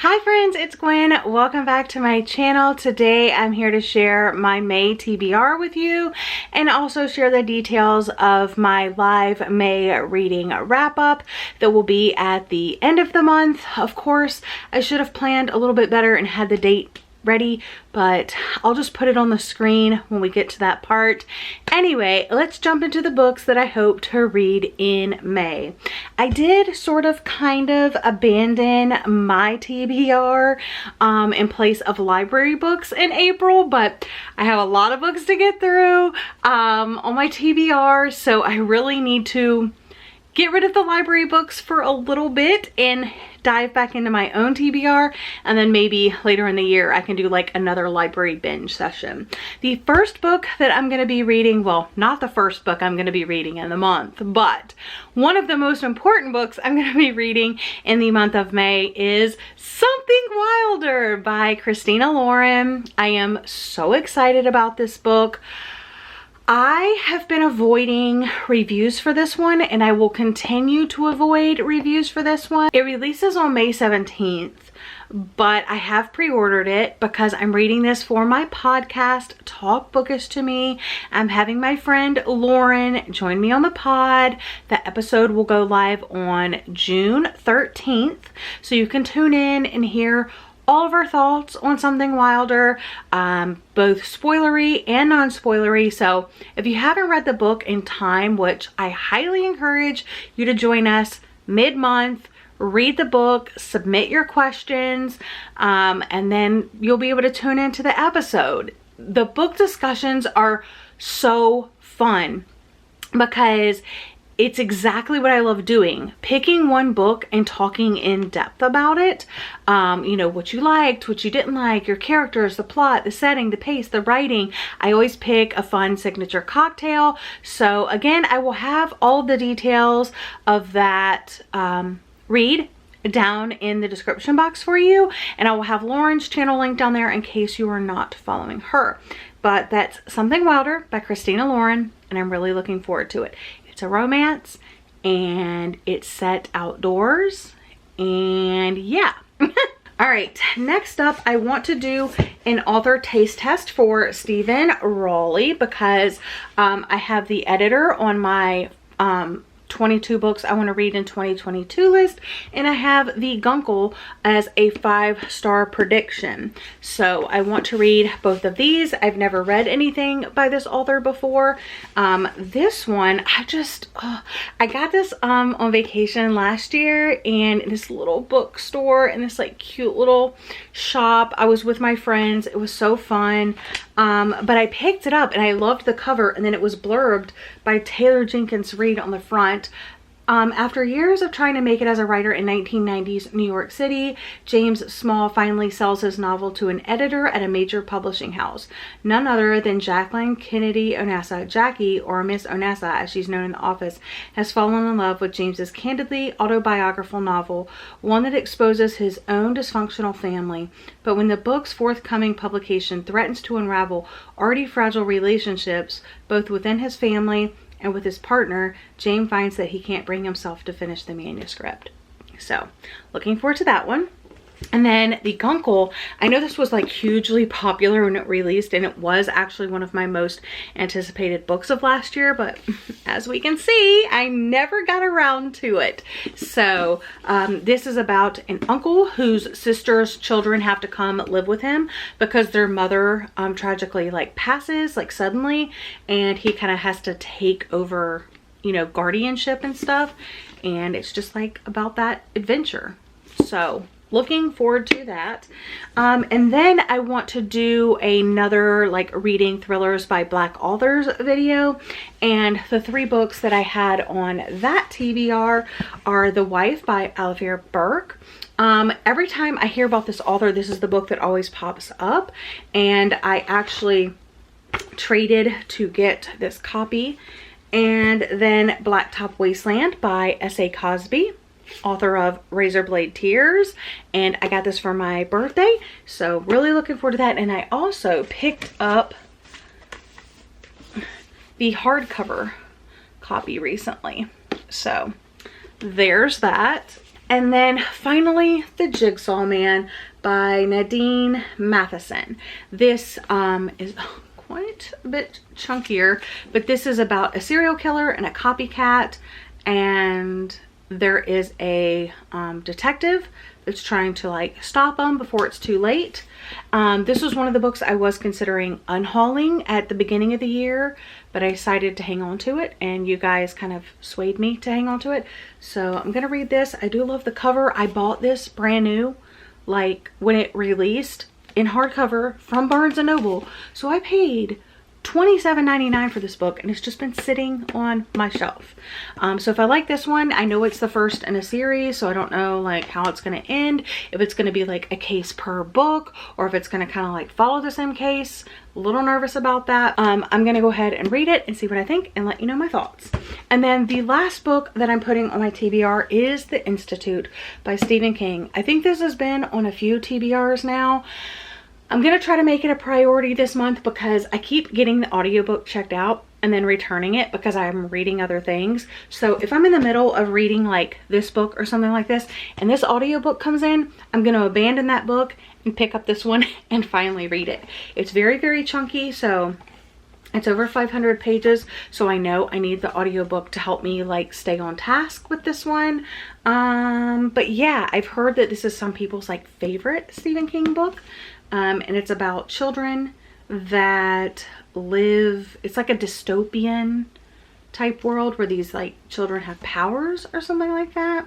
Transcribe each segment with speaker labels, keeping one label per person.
Speaker 1: Hi friends, it's Gwen. Welcome back to my channel. Today I'm here to share my May TBR with you and also share the details of my live May reading wrap up that will be at the end of the month. Of course, I should have planned a little bit better and had the date ready, but I'll just put it on the screen when we get to that part. Anyway, let's jump into the books that I hope to read in May. I did sort of kind of abandon my TBR in place of library books in April, but I have a lot of books to get through on my TBR, so I really need to get rid of the library books for a little bit and dive back into my own TBR, and then maybe later in the year I can do like another library binge session. The first book that I'm going to be reading, well, not the first book I'm going to be reading in the month, but one of the most important books I'm going to be reading in the month of May is Something Wilder by Christina Lauren. I am so excited about this book. I have been avoiding reviews for this one, and I will continue to avoid reviews for this one. It releases on May 17th, but I have pre-ordered it because I'm reading this for my podcast, Talk Bookish to Me. I'm having my friend Lauren join me on the pod. The episode will go live on June 13th, so you can tune in and hear all of our thoughts on Something Wilder, both spoilery and non-spoilery. So if you haven't read the book in time, which I highly encourage you to join us mid-month, read the book, submit your questions, and then you'll be able to tune into the episode. The book discussions are so fun because it's exactly what I love doing. Picking one book and talking in depth about it. You know, what you liked, what you didn't like, your characters, the plot, the setting, the pace, the writing. I always pick a fun signature cocktail. So again, I will have all the details of that read down in the description box for you. And I will have Lauren's channel linked down there in case you are not following her. But that's Something Wilder by Christina Lauren, and I'm really looking forward to it. It's a romance and it's set outdoors, and yeah. All right, next up I want to do an author taste test for Stephen Rowley because I have the editor on my 22 books I want to read in 2022 list, and I have the Guncle as a 5-star prediction. So I want to read both of these. I've never read anything by this author before. This one, I got this on vacation last year, and this little bookstore in this like cute little shop. I was with my friends. It was so fun. But I picked it up and I loved the cover, and then it was blurbed by Taylor Jenkins Reid on the front. After years of trying to make it as a writer in 1990s New York City, James Small finally sells his novel to an editor at a major publishing house. None other than Jacqueline Kennedy Onasa, Jackie, or Miss Onasa as she's known in the office, has fallen in love with James's candidly autobiographical novel, one that exposes his own dysfunctional family. But when the book's forthcoming publication threatens to unravel already fragile relationships, both within his family and with his partner, James finds that he can't bring himself to finish the manuscript. So, looking forward to that one. And then the Guncle, I know this was like hugely popular when it released, and it was actually one of my most anticipated books of last year, but as we can see, I never got around to it. So this is about an uncle whose sister's children have to come live with him because their mother tragically like passes like suddenly, and he kind of has to take over, you know, guardianship and stuff, and it's just like about that adventure. So looking forward to that. And then I want to do another like reading thrillers by Black authors video, and the 3 books that I had on that TBR are The Wife by Alafia Burke. Every time I hear about this author, this is the book that always pops up, and I actually traded to get this copy. And then Blacktop Wasteland by S.A. Cosby, author of Razorblade Tears, and I got this for my birthday, so really looking forward to that. And I also picked up the hardcover copy recently, so there's that. And then finally, The Jigsaw Man by Nadine Matheson. This is quite a bit chunkier, but this is about a serial killer and a copycat, and there is a detective that's trying to like stop them before it's too late. This was one of the books I was considering unhauling at the beginning of the year, but I decided to hang on to it, and you guys kind of swayed me to hang on to it. So I'm gonna read this. I do love the cover. I bought this brand new, like when it released in hardcover from Barnes & Noble. So I paid $27.99 for this book, and it's just been sitting on my shelf. So if I like this one, I know it's the first in a series, so I don't know like how it's going to end, if it's going to be like a case per book or if it's going to kind of like follow the same case. A little nervous about that. I'm going to go ahead and read it and see what I think and let you know my thoughts. And then the last book that I'm putting on my TBR is The Institute by Stephen King. I think this has been on a few TBRs now. I'm going to try to make it a priority this month because I keep getting the audiobook checked out and then returning it because I'm reading other things. So if I'm in the middle of reading like this book or something like this and this audiobook comes in, I'm going to abandon that book and pick up this one and finally read it. It's very, very chunky, so it's over 500 pages, so I know I need the audiobook to help me like stay on task with this one. But yeah, I've heard that this is some people's like favorite Stephen King book. And it's about children that live, it's like a dystopian type world where these like children have powers or something like that.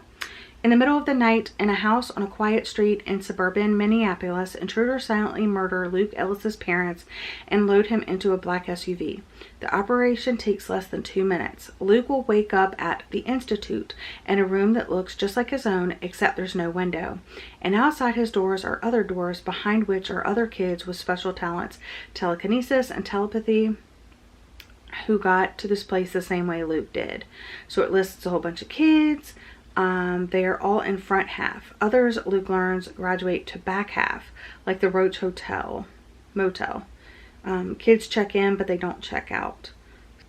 Speaker 1: In the middle of the night, in a house on a quiet street in suburban Minneapolis, intruders silently murder Luke Ellis's parents and load him into a black SUV. The operation takes less than 2 minutes. Luke will wake up at the Institute in a room that looks just like his own, except there's no window. And outside his doors are other doors, behind which are other kids with special talents, telekinesis and telepathy, who got to this place the same way Luke did. So it lists a whole bunch of kids. They are all in front half. Others, Luke learns, graduate to back half, like the Roach Motel. Kids check in, but they don't check out.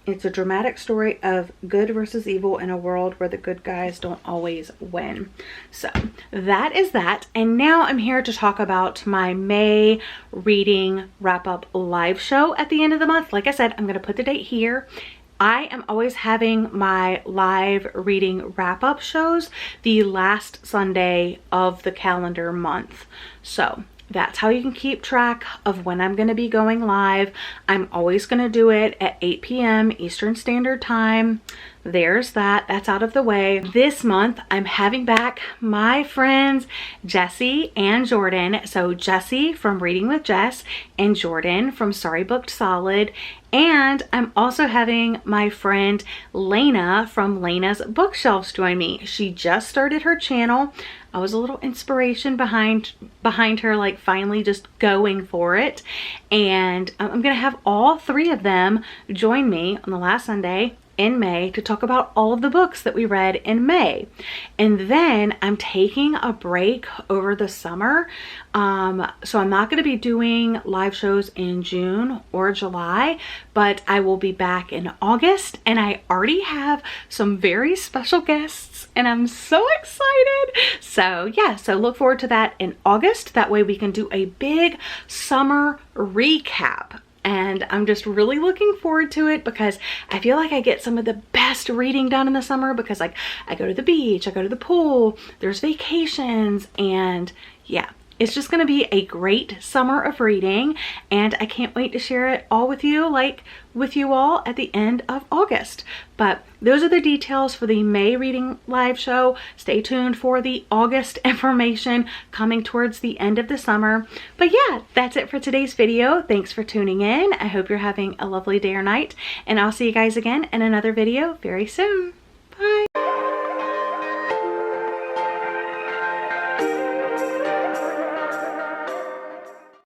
Speaker 1: It's a dramatic story of good versus evil in a world where the good guys don't always win. So that is that. And now I'm here to talk about my May reading wrap-up live show at the end of the month. Like I said, I'm going to put the date here. I am always having my live reading wrap-up shows the last Sunday of the calendar month. So that's how you can keep track of when I'm going to be going live. I'm always going to do it at 8 p.m. Eastern Standard Time. There's that. That's out of the way. This month, I'm having back my friends Jessie and Jordan. So Jessie from Reading with Jess and Jordan from Sorry Booked Solid. And I'm also having my friend Lena from Lena's Bookshelves join me. She just started her channel. I was a little inspiration behind her, like finally just going for it. And I'm gonna have all three of them join me on the last Sunday in May to talk about all of the books that we read in May. And then I'm taking a break over the summer. So I'm not going to be doing live shows in June or July, but I will be back in August, and I already have some very special guests and I'm so excited. So yeah, so look forward to that in August. That way we can do a big summer recap. And I'm just really looking forward to it because I feel like I get some of the best reading done in the summer because like I go to the beach, I go to the pool, there's vacations, and yeah, it's just going to be a great summer of reading, and I can't wait to share it all with you, like with you all at the end of August. But those are the details for the May reading live show. Stay tuned for the August information coming towards the end of the summer. But yeah, that's it for today's video. Thanks for tuning in. I hope you're having a lovely day or night, and I'll see you guys again in another video very soon.